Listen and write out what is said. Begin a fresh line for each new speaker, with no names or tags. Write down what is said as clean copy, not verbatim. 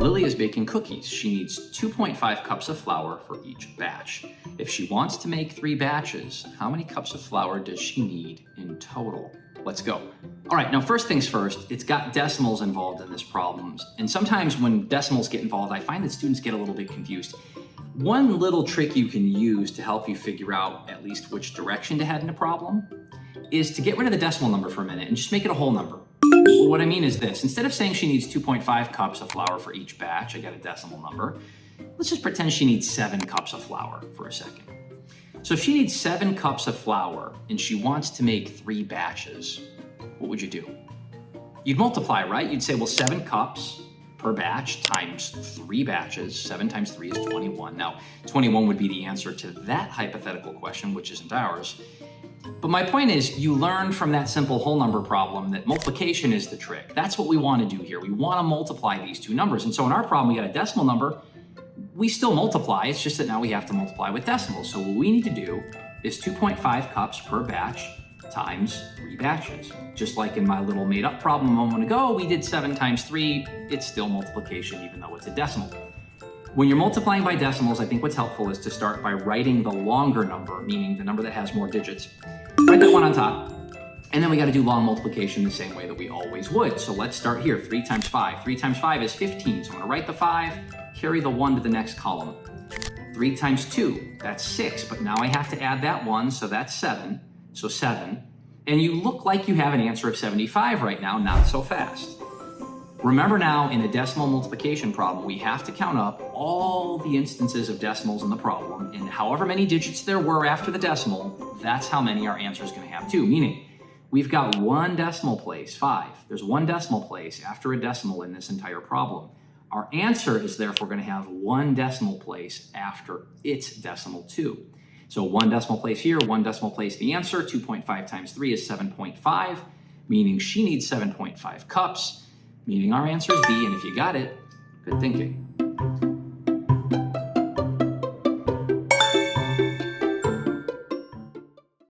Lily is baking cookies. She needs 2.5 cups of flour for each batch. If she wants to make 3 batches, how many cups of flour does she need in total? Let's go. All right, now first things first, it's got decimals involved in this problem. And sometimes when decimals get involved, I find that students get a little bit confused. One little trick you can use to help you figure out at least which direction to head in a problem is to get rid of the decimal number for a minute and just make it a whole number. Well, what I mean is this: instead of saying she needs 2.5 cups of flour for each batch, I got a decimal number. Let's just pretend she needs 7 cups of flour for a second. So if she needs 7 cups of flour and she wants to make 3 batches, what would you do? You'd multiply, right? You'd say, well, 7 cups per batch times 3 batches. 7 times 3 is 21. Now, 21 would be the answer to that hypothetical question, which isn't ours. But my point is, you learned from that simple whole number problem that multiplication is the trick. That's what we want to do here. We want to multiply these two numbers. And so in our problem, we got a decimal number. We still multiply. It's just that now we have to multiply with decimals. So what we need to do is 2.5 cups per batch times 3 batches. Just like in my little made up problem a moment ago, we did 7 times 3. It's still multiplication, even though it's a decimal. When you're multiplying by decimals, I think what's helpful is to start by writing the longer number, meaning the number that has more digits. Write that one on top. And then we got to do long multiplication the same way that we always would. So let's start here. 3 times 5. 3 times 5 is 15. So I'm going to write the 5, carry the 1 to the next column. 3 times 2, that's 6. But now I have to add that 1, so that's 7. So 7. And you look like you have an answer of 75 right now, not so fast. Remember now, in a decimal multiplication problem, we have to count up all the instances of decimals in the problem, and however many digits there were after the decimal, that's how many our answer is going to have too, meaning we've got 1 decimal place, 5. There's 1 decimal place after a decimal in this entire problem. Our answer is therefore going to have 1 decimal place after its decimal too. So 1 decimal place here, 1 decimal place the answer. 2.5 times 3 is 7.5, meaning she needs 7.5 cups, meaning our answer is B. And if you got it, good thinking.